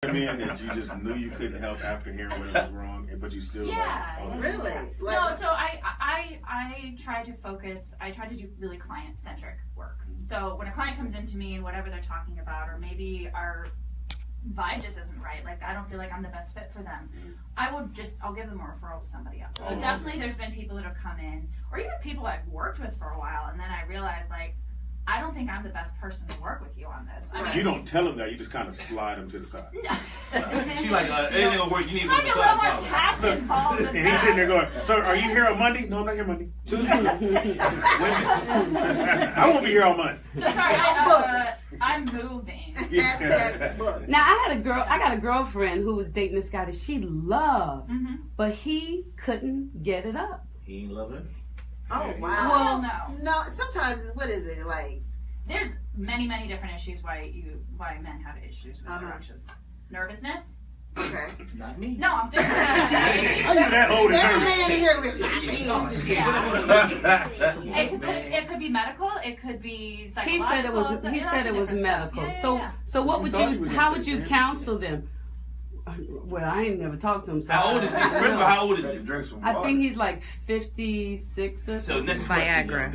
Men that you just knew you couldn't help after hearing what was wrong, but you still Really? No, so I try to focus. I try to do really client-centric work. So when a client comes into me and whatever they're talking about, or maybe our vibe just isn't right, like I don't feel like I'm the best fit for them, I'll give them a referral to somebody else. So definitely there's been people that have come in, or even people I've worked with for a while, and then I realized like, I don't think I'm the best person to work with you on this. I mean, you don't tell them that, you just kind of slide them to the side. She's like, anything will work, you need to might be a little more tact involved in And he's sitting there going, so are you here on Monday? No, I'm not here Monday. Tuesday. I won't be here on Monday. No, sorry, I'm moving. Now I got a girlfriend who was dating this guy that she loved, but he couldn't get it up. He ain't loving it? Oh, wow. Well, no. Sometimes, what is it like? There's many different issues why men have issues with erections. Nervousness. Okay. Not me. No, I'm serious. Are you that old and Every nervous? man in here with It could be medical. It could be psychological. He said it was medical. Yeah. So what would you? How would you counsel them? Well, I ain't never talked to him. So how old is he? First of all, how old is he? I think he's like 56 or So something. next Viagra.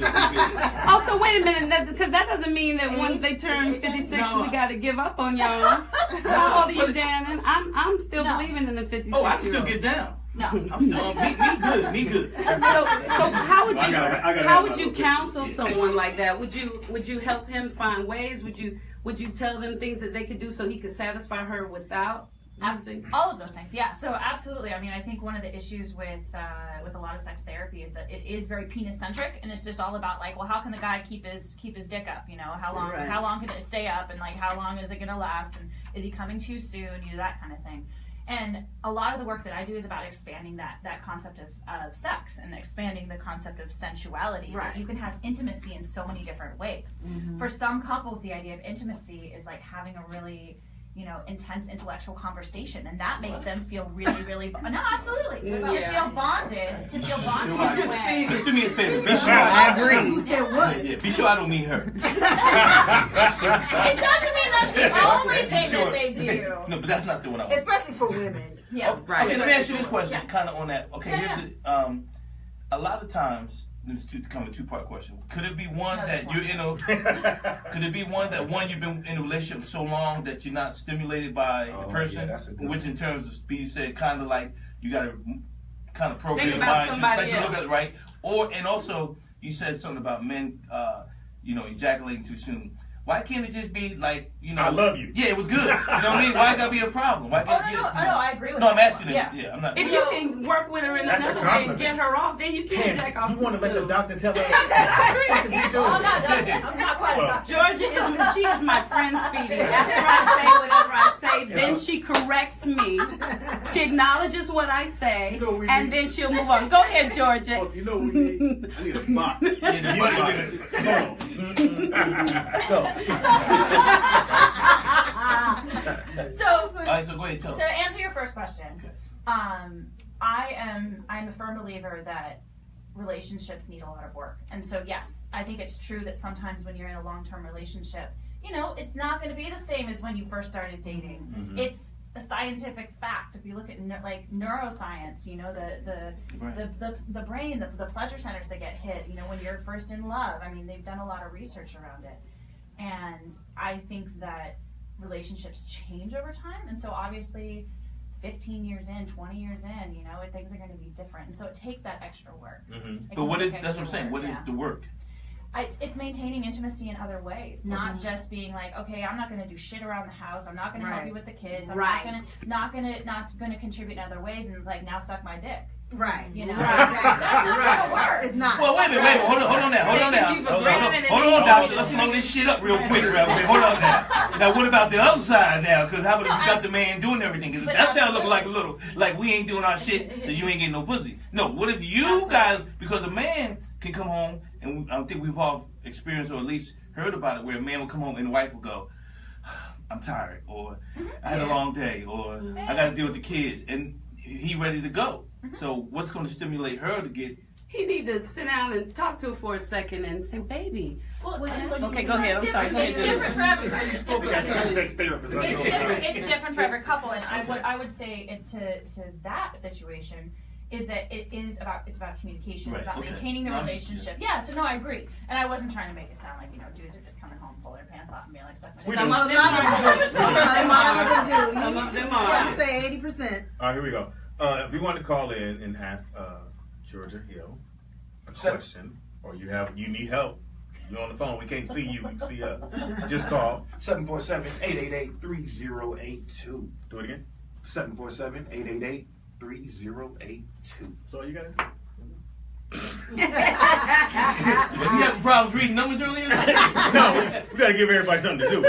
Oh, so wait a minute, because that doesn't mean that once they turn 56, we got to give up on y'all. How old are you, Dan? I'm still believing in the 56. Oh, I can still get down. No. I'm still me good. So how would you counsel someone like that? Would you help him find ways? Would you tell them things that they could do so he could satisfy her without? All of those things, yeah. So absolutely. I mean, I think one of the issues with a lot of sex therapy is that it is very penis-centric, and it's just all about like, well, how can the guy keep his dick up? You know, how long can it stay up, and like how long is it gonna last, and is he coming too soon? You know, that kind of thing. And a lot of the work that I do is about expanding that concept of sex and expanding the concept of sensuality. Right. You can have intimacy in so many different ways. For some couples, the idea of intimacy is like having a really intense intellectual conversation, and that makes them feel really no, absolutely. To feel bonded in a way. Just do me a favor. Be sure I agree. Who said what? Yeah, be sure I don't mean her. It doesn't mean that's the only thing that they do. No, but that's not the one I want. Especially for women. Yeah. Right. Okay, let me ask you this question, kind of on that. Okay, here's the. A lot of times, this is kind of a two-part question. Could it be one that you're in a? Could it be one you've been in a relationship so long that you're not stimulated by the person, which in terms of Speedy said, kind of like you got to kind of program your mind to look at it, right? And also you said something about men, ejaculating too soon. Why can't it just be like, I love you. Yeah, it was good. You know what I mean? Why it gotta be a problem? Why can't No, I agree with that. No, I'm asking you. Yeah, I'm not. If you can work with her in another way and get her off, then you can jack off. You want to let the doctor tell her? I'm not quite a doctor. Georgia she is my friend, Speedy. After I say whatever I say, then she corrects me. She acknowledges what I say, and then she'll move on. Go ahead, Georgia. Oh, you know what we need? I need a box. So All right, so go ahead, tell. So to answer your first question, I'm a firm believer that relationships need a lot of work. And so yes, I think it's true that sometimes when you're in a long-term relationship, it's not going to be the same as when you first started dating. It's a scientific fact. If you look at neuroscience, the brain, the pleasure centers that get hit, when you're first in love. I mean, they've done a lot of research around it. And I think that relationships change over time. And so obviously 15 years in, 20 years in, things are going to be different. And so it takes that extra work. But that's what I'm saying. What is the work? It's maintaining intimacy in other ways, not just being like, okay, I'm not going to do shit around the house. I'm not going to help you with the kids. I'm not going to contribute in other ways. And it's like, now suck my dick. Right. That's not going to work. It's not. Well, wait a minute. Hold on now. Hold on, doctor. Let's slow this shit up real quick. Hold on now. Now, what about the other side now? Because how about if you got the man doing everything? Because that sounds like a little like we ain't doing our shit, so you ain't getting no pussy. No. What if you guys? Because a man can come home, and I think we've all experienced or at least heard about it, where a man will come home and the wife will go, "I'm tired," or "I had a long day," or "I got to deal with the kids," and he ready to go. So what's going to stimulate her to get he need to sit down and talk to her for a second and say, baby. Well, Okay, go ahead. I'm sorry. It's different for everybody. It's We got different. two sex therapists. It's different for every couple, and I would say to that situation is that it's about communication. It's about maintaining the relationship. Yeah, so no, I agree, and I wasn't trying to make it sound like dudes are just coming home, pulling their pants off, and being like stuff. Some of them are. Some of them are. Yeah. You say 80%. All right, here we go. If you want to call in and ask Georgia Hill a question, or you need help, you're on the phone. We can't see you. We can see us. Just call 747-888-3082. Do it again. 747-888-3082. That's all you got to do. But you have problems reading numbers earlier? No, we got to give everybody something to do.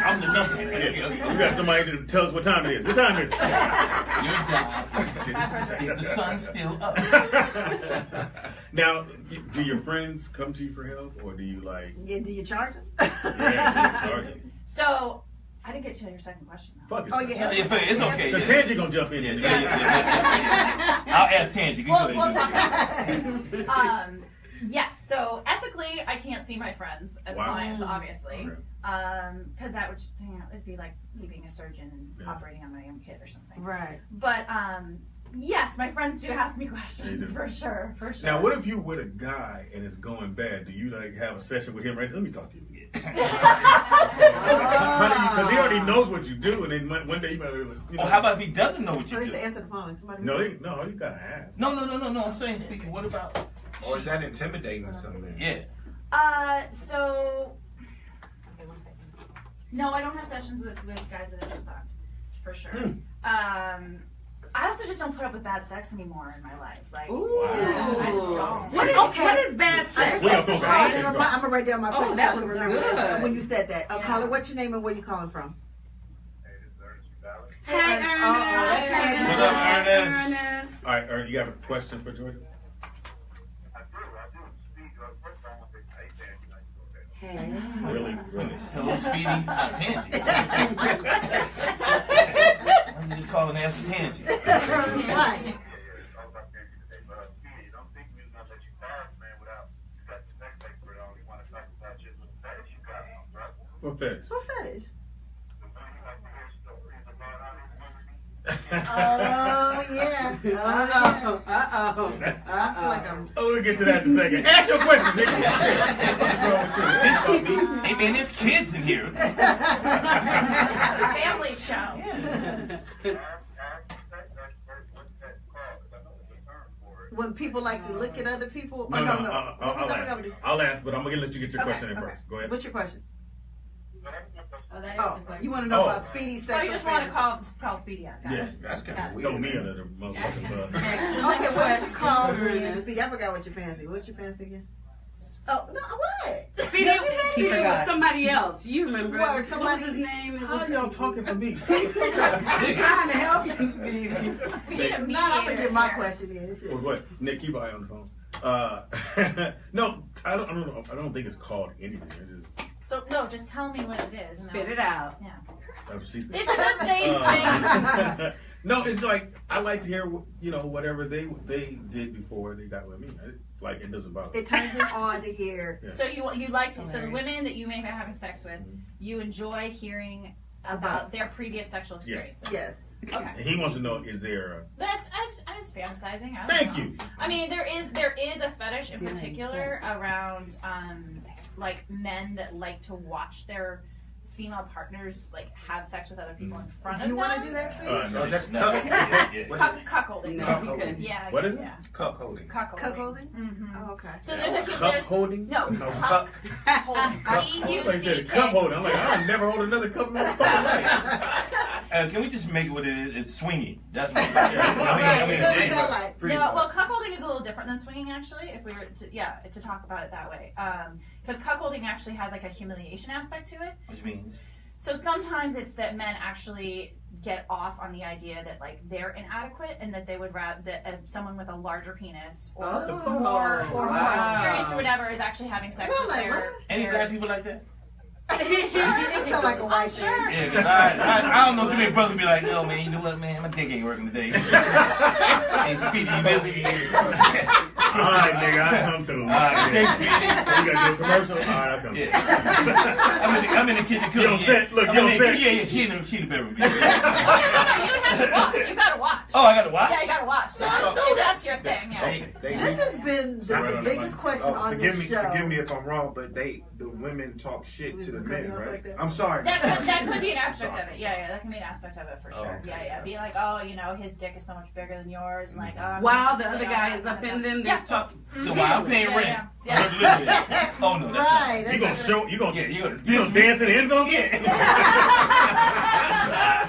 I'm the number. You got somebody to tell us what time it is. What time is it? Your job is the sun still up? Now, do your friends come to you for help, or do you like? Yeah, do you charge them? Yeah, charge them. So I didn't get to your second question though. Fuck it. Oh, yeah. It's okay. Because Tangy gonna jump in. I'll ask Tangy. We'll talk about it. Yes, so ethically, I can't see my friends as clients, obviously, because that would, it'd be like me being a surgeon and operating on my own kid or something. Right. But yes, my friends do ask me questions for sure. Now, what if you with a guy and it's going bad? Do you like have a session with him? Right? Let me talk to you. Because he already knows what you do, and then one day you might. How about if he doesn't know what you Please do? answer the phone. Somebody. No, you gotta ask. No. I'm saying, Speedy, what about? Or is that intimidating or something? Yeah. So. No, I don't have sessions with guys that are just fucked, for sure. I also just don't put up with bad sex anymore in my life. Like, I just don't. What is bad sex? I'm gonna write down my question. that so I was can remember good. when you said that. Caller, what's your name and where you calling from? Hey, Ernest. What up, Ernest? All right, Ernest, you have a question for Georgia? Really? Hello, Speedy. Tangy. Why don't you just call and ask for Tangy? Right. What fetish? What fetish? Yeah. Oh, we'll get to that in a second. Ask your question, nigga. What's wrong with you? Hey, man, there's kids in here. Family show. When people like to look at other people. No. I'll ask, but I'm gonna let you get your question in first. Go ahead. What's your question? That Oh, you want to know about Speedy's So sexual you just want to fantasy. call Speedy out. Got Yeah, it. That's kind of weird. throw me under the motherfucking bus. Excellent Okay, what is question, called Ernest. Speedy? I forgot what your fancy. What's your fancy again? Oh no, what? Speedy was somebody else. You remember? What, What somebody- was his name? It How was- are y'all talking for me? trying to help you, Speedy. We need a Not I'm gonna mediator get my here. question in. Shit. Well, what? Nick, keep an eye on the phone. No, I don't think it's called anything. It's just So no, just tell me what it is. and Spit I'll- it out. Yeah. that's what she said. This is the same thing. No, it's like I like to hear whatever they did before they got with me. Like it doesn't bother me. It turns him on to hear. Yeah. So you like to. So the women that you may be having sex with, you enjoy hearing about their previous sexual experiences. Yes. Okay. And he wants to know: is there? I'm just fantasizing. I don't Thank know. you. I mean, there is a fetish in particular around like men that like to watch their female partners like have sex with other people in front Do of you them. want to do that, Speedy? No, just Cuckolding. No, Cuckolding. he couldn't. Yeah. What is it? Yeah. cuckolding. Cuckolding. Cuckolding? Oh, okay. So there's a Cup holding? no Cuck. cuckolding. Like I said, C-U-C-K. cup holding. I'm like, I'll never hold another cup in my fucking life. Can we just make it what it is? It's swinging. That's what Right, so what's that yeah. like? Pretty No, much. well, cuckolding is a little different than swinging, actually. If we were to talk about it that way, because cuckolding actually has like a humiliation aspect to it. Which means? So sometimes it's that men actually get off on the idea that like they're inadequate and that they would rather that someone with a larger penis or more experience or whatever is actually having sex Well, with like, their. what? Any bad people like that? You sound like a white Sure. man. Yeah, because I don't know too many brothers be like, yo, man, you know what, man, my dick ain't working today. Hey, Speedy, you busy? All right, nigga, I come through. All right, thanks, Speedy. You got to do a commercial? All right, I come through. Yeah. I'm in the kitchen cooking. You don't sit. Look, you don't sit. Yeah, she in the bedroom. No, you have to watch. You gotta watch. Oh, I got to watch? Yeah, you gotta watch. That's your thing, yeah. Okay. This has been the biggest question on this show. Forgive me if I'm wrong, but the women talk shit to the men, right? Like that? I'm sorry. That could be an aspect of it. Yeah, that can be an aspect of it for sure. okay. Yeah. Be like, oh, you know, his dick is so much bigger than yours, and like, oh. While the other guy is up in them, they're Yeah. talking. So while I'm paying rent, Yeah. oh no, that's Right. You gonna show? You gonna? Yeah, you gonna You gonna dance in the end zone? Yeah.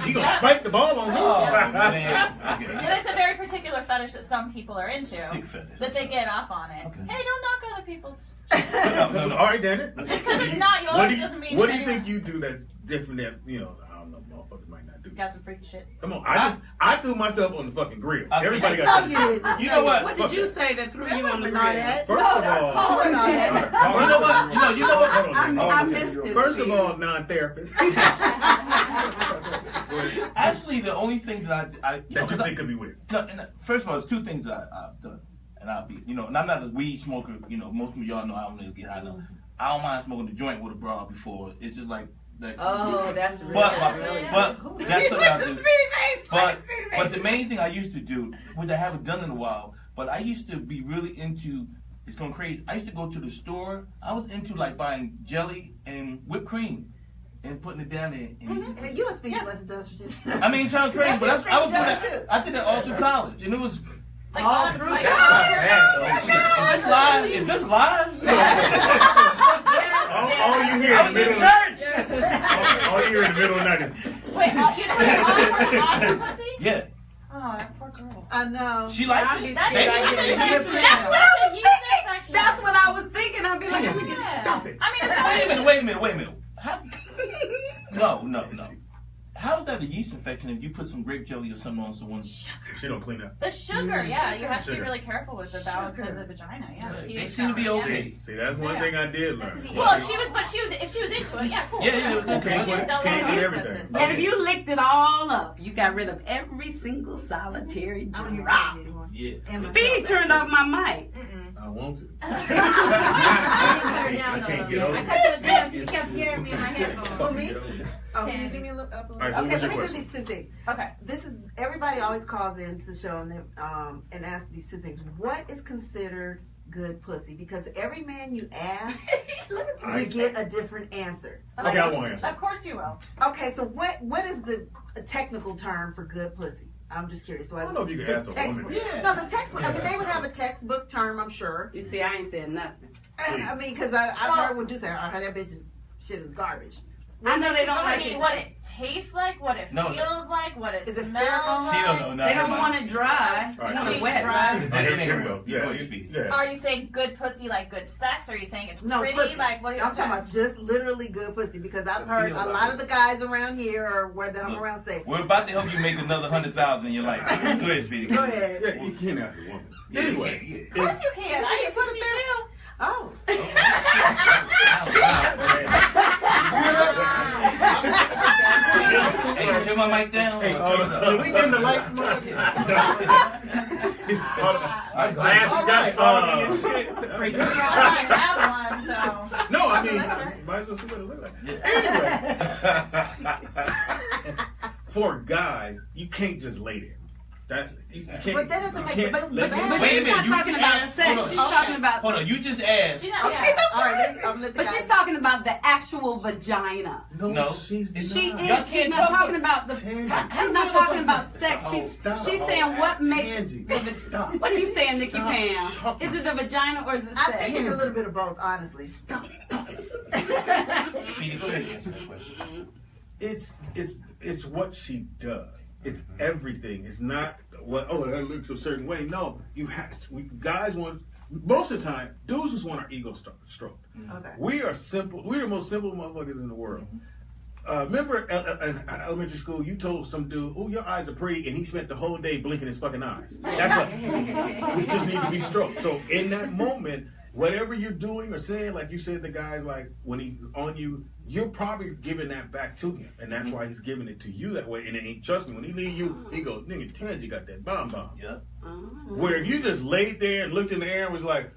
You gonna spike the ball on me? Oh man. Okay. And it's a very particular fetish that some people are into. Sick fetish. That they get off on it. Okay. Hey, don't knock other people's. No. All right, Dana. Just because it's not yours doesn't mean. What do you think you do that's different that I don't know, motherfuckers might not do? Got some freaky shit. Come on, I threw myself on the fucking grill. I- Everybody No, got. you didn't. You know what? What did you say that threw you on the grill? First of all, You know You know what? Hold on, I missed this. First of Speedy. all, non-therapist. Actually, the only thing that I That you think could be weird. No, and first of all, there's two things that I've done, and I'll be, and I'm not a weed smoker. Most of y'all know I don't really get high enough. I don't mind smoking the joint with a bra before. It's just like that. Oh, that's really. But that's what I do. But the main thing I used to do, which I haven't done in a while, but I used to be really into. It's going crazy. I used to go to the store. I was into like buying jelly and whipped cream and putting it down there. And You and Speedy wasn't done for shit. I mean, it sounds crazy, but That's I was his doing thing, that. I did that all through college, and it was. Like, All through like, Is this live? Is this live? All you hear I in was the in middle. church. All you hear in the middle of nothing. Wait, you put it on your pussy? Yeah, Oh, that poor girl. I know. she liked it. That's They- a yeast That's infection. what- That's a yeast infection. That's what I was thinking. I'd be like, let me get. Yeah. Stop it. I mean, it's Wait a minute. How? No. How is that a yeast infection if you put some grape jelly or something on someone's? She don't clean up. the sugar. Yeah, you have to be Sugar. really careful with the balance of the vagina. Yeah, the They pH seem to be balance, okay. See, that's one thing I did learn. Well, if she was into it, yeah, cool. Yeah, it was okay. Can't Just don't eat let everything. differences. And if you licked it all up, you got rid of every single solitary I don't hear drop. Speedy anymore. Yeah. And Speedy myself, turned off my mic. I want to. I can't get over it. You kept scaring me in my headphones. For me? Oh, can you give me a little up? All right, so Okay, what's let your me do question? these two things. Okay. This is everybody always calls in to the show and asks these two things. What is considered good pussy? Because every man you ask, we get a different answer. Okay, I won't answer. Of course you will. Okay, so what is the technical term for good pussy? I'm just curious. Like, I don't know if you can the ask a textbook- woman. Yeah. No, the textbook. I mean, they would have a textbook term, I'm sure. You see, I ain't said nothing. I mean, because I've heard what you say. I heard that bitch shit is garbage. I know they don't I like mean, it. what it tastes like, what it No. feels like, what it Is it smells pheromones? like. She don't know They nothing. don't want it dry. All right. They want it Okay, wet. dry. Here we go. Yeah, Yeah, you speak. yeah. Are you saying good pussy like good sex? Or are you saying it's No, pretty? pussy. Like what? Are you, I'm talking about just literally good pussy because I've heard a lot of the guys around here or where that I'm Look. around say, We're about to help you make another 100,000 in your life. Go ahead, Speedy. go ahead. Yeah, you can't ask a woman. Yeah, Anyway, yeah. Of course you can. I eat pussy too. Oh. Hey, turn my mic down. Hey, can we dim the lights, man? My glasses got foggy and shit. I have one, so. No, I mean, might as well see what it looks like. Anyway, for guys, you can't just lay there. That's you can't. But that doesn't you make can't the pussy let bad. you- But Wait a she's minute, not you talking just about asked- sex. hold on. She's talking about. Hold on, you just asked. She's not, Okay, yeah. all right, I'm let the But guys- she's talking about the actual vagina. No, she's it's- She not. Y'all is. She's can't not talk talking about- about the. Tangent. She's not talking about sex. Stop. She's saying what makes. Tangent. Stop. What are you saying, Nikki Stop Pam? talking. Is it the vagina or is it I sex? think it's a little bit of both, honestly. Stop. Speedy, go ahead and answer that question. It's what she does. It's everything. It's not what that looks a certain way. No, guys want most of the time. Dudes just want our ego stroked. Okay. We are simple. We're the most simple motherfuckers in the world. Remember in elementary school, you told some dude, "Oh, your eyes are pretty," and he spent the whole day blinking his fucking eyes. That's us. We just need to be stroked. So in that moment, whatever you're doing or saying, like you said, the guy's like when he's on you, you're probably giving that back to him, and that's why he's giving it to you that way. And it ain't, trust me, when he leave you, he goes, nigga, Ted, you got that bomb. Yeah. Where if you just laid there and looked in the air and was like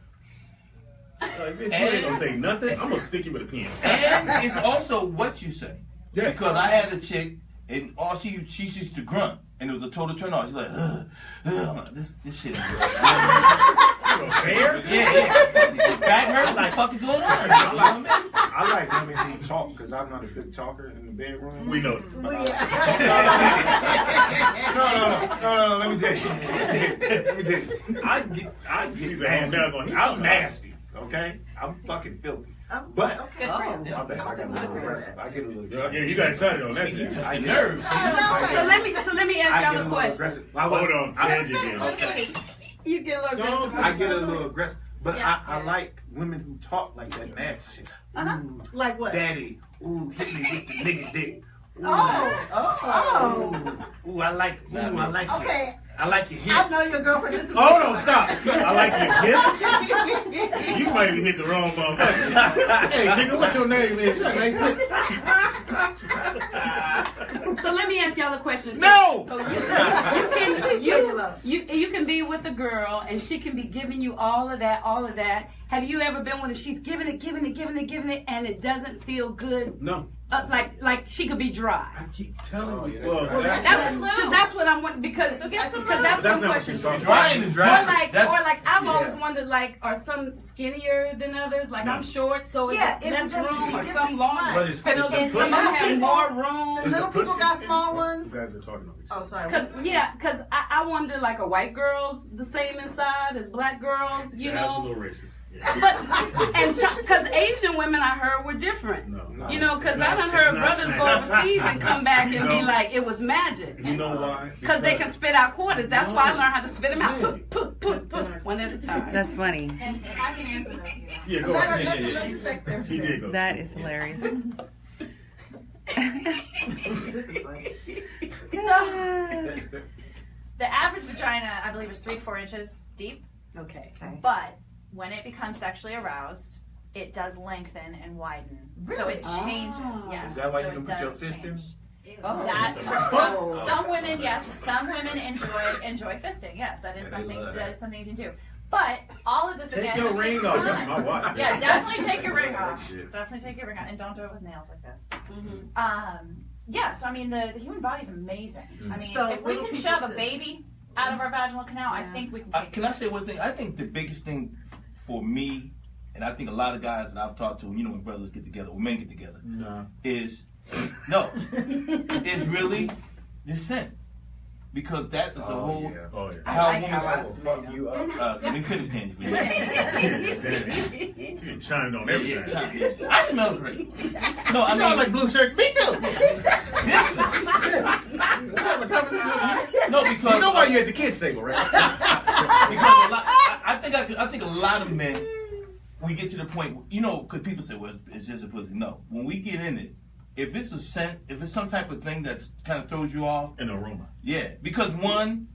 bitch, you ain't gonna say nothing. I'm gonna stick you with a pen. And it's also what you say. Yeah. Because I had a chick, and all she used to grunt, and it was a total turn off. She's like, I'm like, this shit is good. Fair? Yeah. Back hurt, like, fuck is going on? I like women who talk because I'm not a good talker in the bedroom. We know this. No, let me tell you. I get She's nasty. a I'm nasty, okay? I'm fucking filthy. But Okay. Good for you. my bad, I got a little aggressive. I get a little Yeah, you got excited on that shit. I nerves. So let me ask I y'all get a a little question. aggressive. Hold on. I had you again. You get a little aggressive. I get a little aggressive. But Yeah. I like women who talk like that nasty shit. Ooh, Like what? daddy. Ooh, hit me with the nigga dick. Ooh, Oh. ooh, I like you. Okay. I like your hips. I know your girlfriend. This is Hold on, stop. I like your hips. You might have hit the wrong motherfucker. Hey, nigga, what's your name is? You got nice hips. So let me ask y'all a question. So, No! So you can be with a girl and she can be giving you all of that. Have you ever been with her? She's giving it, and it doesn't feel good. No. Like she could be dry. I keep telling you. yeah, Well, That's what I'm wondering because that's That's one not what question. she's talking Drying about. is Or dry. like I've always wondered, like, are some skinnier than others? Like I'm short, so Yeah, it's it's less just room, or different. some longer. But it's And pussy. some have more room. The little people got small You ones. guys are talking about each Oh, sorry. Cause I wonder, like, are white girls the same inside as black girls? You That's a know, little racist. but cause Asian women I heard were different. No. You know, cause It's I not- done it's heard not brothers go snack. overseas and come back and be No. like, it was magic. You know why? Cause they can spit out quarters. That's why I learned how to spit them out. Magic. Put, one at a time. That's funny. And if I can answer this, you know. Yeah, go Let her, ahead. let the sex therapist She say. did go. That is hilarious. This is funny. So, the average vagina, I believe, is 3 to 4 inches deep. Okay. But when it becomes sexually aroused, it does lengthen and widen. So it changes. Oh. Yes. Is that why so you can it put your does fist in? change. Oh. That's for some women. Yes, some women enjoy fisting. Yes, that is Yeah, they something love that is something you can do. But all of this Take again. your this ring takes off. time. That's my wife. Yeah, definitely take your ring That off. shit. Definitely take your ring off, and don't do it with nails like this. Yeah, so I mean, the human body is amazing. I mean, So if we little can people shove a too. baby out of our vaginal canal, I think we can take Can I say one thing? I think the biggest thing for me, and I think a lot of guys that I've talked to, you know, when brothers get together, when men get together, Nah. is really the scent. Because that is a whole Oh, yeah. how I like women how I Fuck you up. let me finish Tangy for you. She chimed on Yeah, everything. I smell great. No, I You know, mean, like blue shirts. Me too. no, because You know why you at the kids' table, right? because a lot, I think a lot of men, we get to the point, you know, because people say, well, it's just a pussy. No, when we get in it, if it's a scent, if it's some type of thing that's kind of throws you off, An aroma. yeah, because one,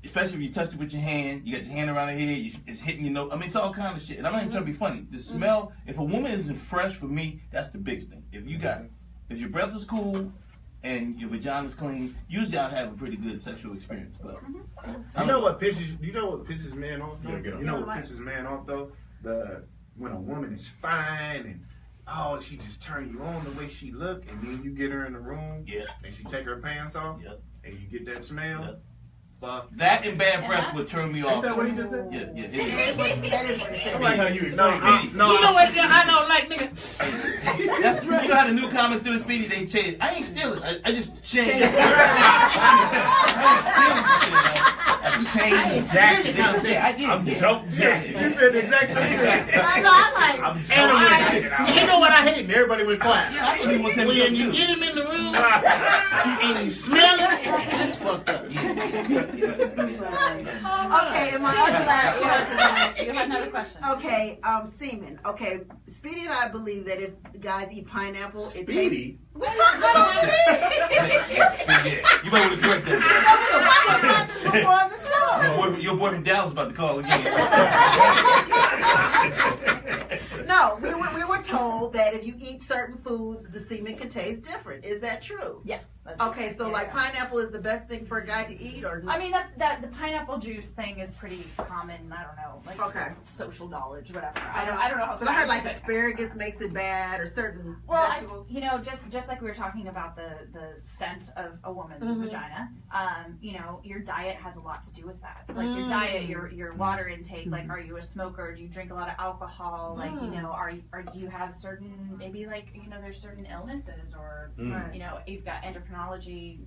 especially if you touch it with your hand, you got your hand around her head, it's hitting your nose. I mean, it's all kind of shit. And I'm not even trying to be funny. The smell, if a woman isn't fresh, for me, that's the biggest thing. If you got, if your breath is cool and your vagina's clean, usually I'll have a pretty good sexual experience. But You know what pisses men off though? Yeah, get on. You know what pisses men off though? When a woman is fine and she just turn you on the way she look, and then you get her in the room, yeah, and she take her pants off, and you get that smell. Yep. Fuck. that and bad And breath that's- would turn me Ain't off. that what he just said? Yeah, yeah, That it is what he I said. like how you explain it. No, You know what? I know, like, nigga. is. That's, you know how the new comics do Speedy? They change. I ain't stealing. I just changed. I changed exactly. Yeah, I did. I'm joke jacking. You said the exact same thing. I know, I I'm like. joke Animal. jacking. You know what I hate? And everybody went quiet. Yeah, I didn't want to When you get him in the room and you smell it, it's fucked up. Okay, and my other last question. You have another question. Okay, semen. Okay, Speedy and I believe that if guys eat pineapple, it tastes. Speedy. We talked about it. Yeah, you might want to correct that. We talked about this before on the show. Your boyfriend Dallas about to call again. if you eat certain foods, the semen can taste different. Is that true? Yes. That's Okay, true. so like pineapple is the best thing for a guy to eat, or I mean, the pineapple juice thing is pretty common. I don't know, like social knowledge, whatever. I don't know how. But I heard like asparagus makes it bad, or certain vegetables. Just like we were talking about the scent of a woman's vagina. Your diet has a lot to do with that. Like your diet, your water intake. Like, are you a smoker? Do you drink a lot of alcohol? Like, do you have certain there's certain illnesses, or you've got endocrinology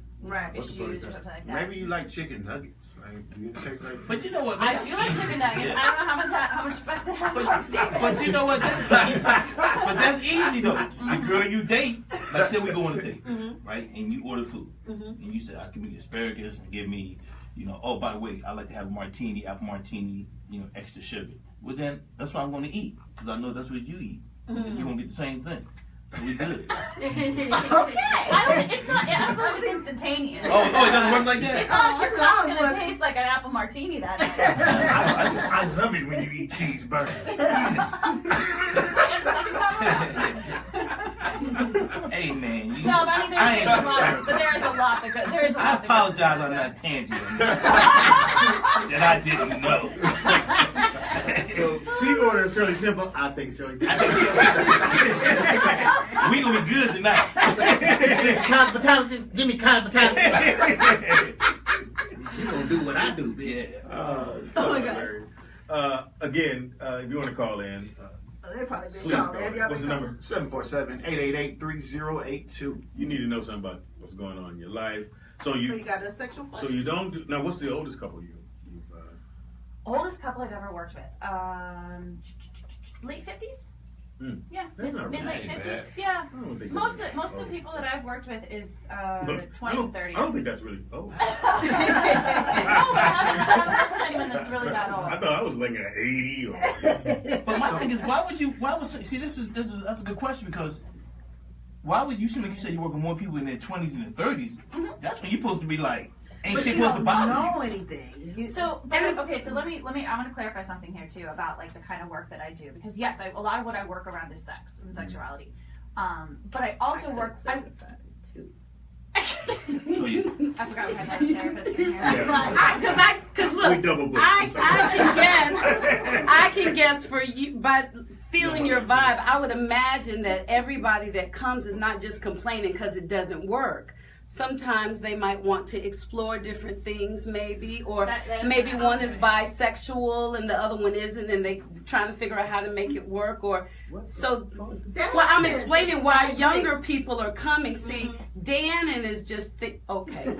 issues or something like that. Maybe you like chicken nuggets. Like, do you taste like? But you know what? I do like chicken nuggets. I don't know how much fat it has. But you know what? That's easy though. The girl you date, like say we go on a date, right? And you order food, and you say, "I give me asparagus and give me, oh, by the way, I like to have a martini, apple martini, extra sugar." Well, then that's what I'm going to eat because I know that's what you eat. And you won't get the same thing. So we good. Okay. I don't know if it's instantaneous. Oh, it doesn't work like that? It's not like your mouth's going to taste like an apple martini that night. I love it when you eat cheeseburgers. Hey man, No, but I mean, there is a lot. But there is a lot. There is a lot. I apologize on that tangent that I didn't know. So she ordered Shirley Temple. I'll take Shirley Temple. We gonna be good tonight. Cosmetology, give me cosmetology. She gonna do what I do, bitch. Oh my gosh. Again, if you want to call in, They probably been please calling. call Have in. y'all What's the been number? 747-888-3082. You need to know something about what's going on in your life. So calling? you, You got a sexual so question? you don't do, now. What's the oldest couple you've Oldest couple I've ever worked with. Late 50s. Yeah, That's not mid late bad. 50s. Yeah. I don't think Most that's of the people that I've worked with is Look, 20s and 30s. I don't think that's really old. No, but I haven't worked with anyone that's really that old. I thought I was looking at 80 or. But my thing is, that's a good question because why would you seem like you said you work with more people in their 20s and their 30s? That's when you're supposed to be like, ain't But shit you supposed to don't bother know you. anything. So let me. I want to clarify something here too about like the kind of work that I do because yes, a lot of what I work around is sex and sexuality, but I also work. I forgot we had another therapist in here. Because look, We double booked. I can guess for you by feeling your vibe. I would imagine that everybody that comes is not just complaining because it doesn't work. Sometimes they might want to explore different things, maybe, or That is maybe what one I'm is saying. bisexual and the other one isn't, and they trying to figure out how to make it work. Or so. That Well, I'm is- explaining why younger people are coming. See, Dan and is just okay.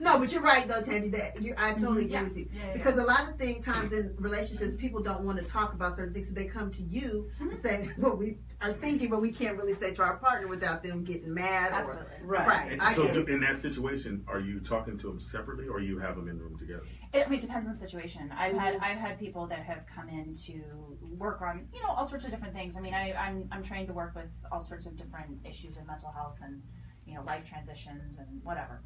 No, but you're right though, Tangi. I totally agree with you. Yeah. Because a lot of times in relationships, people don't want to talk about certain things, so they come to you and say what we are thinking, but we can't really say to our partner without them getting mad. Absolutely. Right. I So get it. in that situation, are you talking to them separately or you have them in the room together? It depends on the situation. I've had people that have come in to work on all sorts of different things. I mean, I'm trained to work with all sorts of different issues in mental health and life transitions and whatever.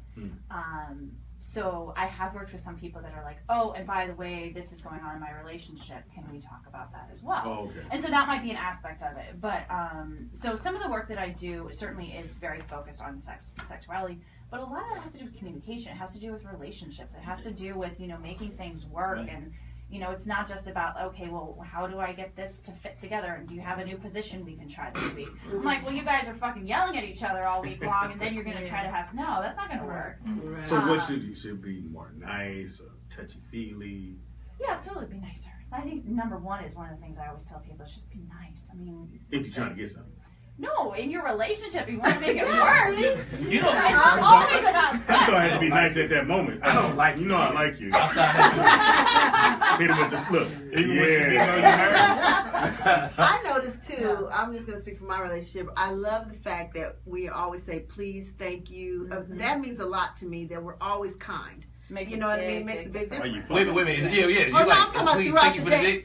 So I have worked with some people that are like, oh, and by the way, this is going on in my relationship. Can we talk about that as well? Oh, okay. And so that might be an aspect of it. But so some of the work that I do certainly is very focused on sexuality. But a lot of it has to do with communication. It has to do with relationships. It has to do with making things work. Right. And it's not just about, okay, well, how do I get this to fit together? And do you have a new position we can try this week? I'm like, well, you guys are fucking yelling at each other all week long, and then you're going to try to have, no, that's not going to work. So what should you should be more nice or touchy feely? Yeah, absolutely, be nicer. I think number one is one of the things I always tell people is just be nice. I mean, If you're trying to get something. no, in your relationship, you want to make it work. You know, It's not always about I sex. thought I had to be nice at that moment. I don't like you. Know I like you. Hit him with the look. Yeah. I noticed too, I'm just going to speak for my relationship. I love the fact that we always say please, thank you. That means a lot to me that we're always kind. Makes You a know what I big, mean? Makes a big Are you difference. wait a minute. Yeah. Oh, You no, I'm talking about please, throughout thank you the for the day.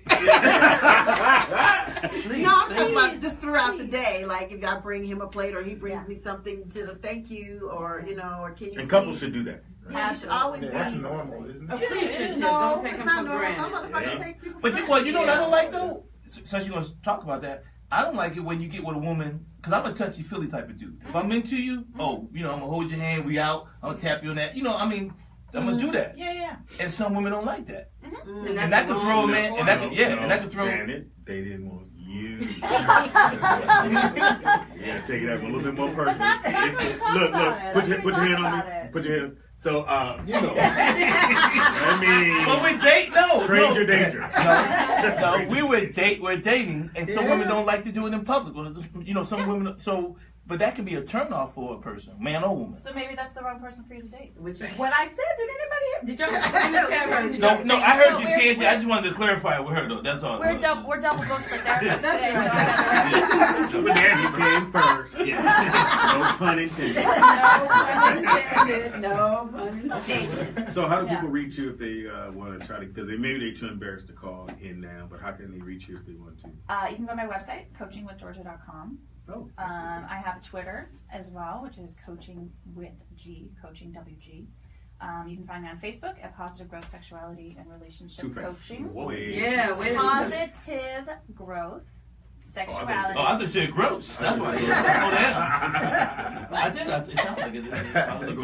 dick. No, I'm talking about Please, just throughout the please. day. Like if I bring him a plate or he brings Yeah. me something to the thank you or, or can you And couples please- should do that. Yeah, you should always That's be. normal, isn't it? Appreciative. No, Don't take it's them not for normal. granted. Some motherfuckers Yeah. take people for But granted. you know what I don't like though? Since you're going to talk about that, I don't like it when you get with a woman, because I'm a touchy-feely type of dude. If I'm into you, I'm going to hold your hand, we out, I'm going to tap you on that. I'm going to do that. Yeah. And some women don't like that. And And that could throw a man, and that could throw... Damn it, they didn't want you. Take it out a little bit more personal. That's what you talk Look, about it. put That's your what we hand talk on me. about it. Put your hand. So, I mean, But we date, no. stranger danger. So we're dating, and some women don't like to do it in public. Some women, but that can be a turn off for a person, man or woman. So maybe that's the wrong person for you to date. Which is what I said. Did anybody hear? Did y'all No, I heard you, KJ. I just wanted to clarify it with her, though. That's all. We're double booked for therapists today, So Daddy came first. No pun intended. No pun intended. So how do people reach you if they want to try to? Because maybe they're too embarrassed to call in now. But how can they reach you if they want to? You can go to my website, coachingwithgeorgia.com. Oh. I have a Twitter as well, which is Coaching WG. You can find me on Facebook at Positive Growth Sexuality and Relationship Coaching. Yeah, Positive Growth Sexuality. I thought you said gross. That's why. I did. It sounded like it.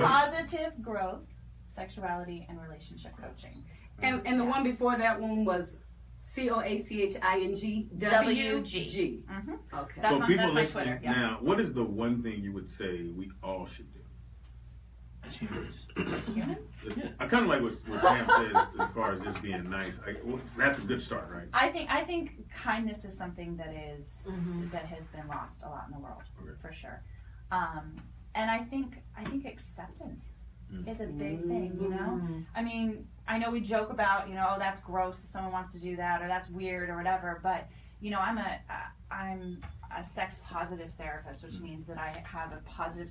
Positive Growth Sexuality and Relationship Coaching. And the one before that one was COACHING WG. Okay. So people that's my listening Twitter, yeah. now, what is the one thing you would say we all should do? As humans. As humans? I kind of like what Pam said as far as just being nice. That's a good start, right? I think kindness is something that that has been lost a lot in the world, for sure. And I think acceptance is a big thing, I mean, I know we joke about, oh, that's gross that someone wants to do that, or that's weird, or whatever, but, I'm a sex positive therapist, which means that I have a positive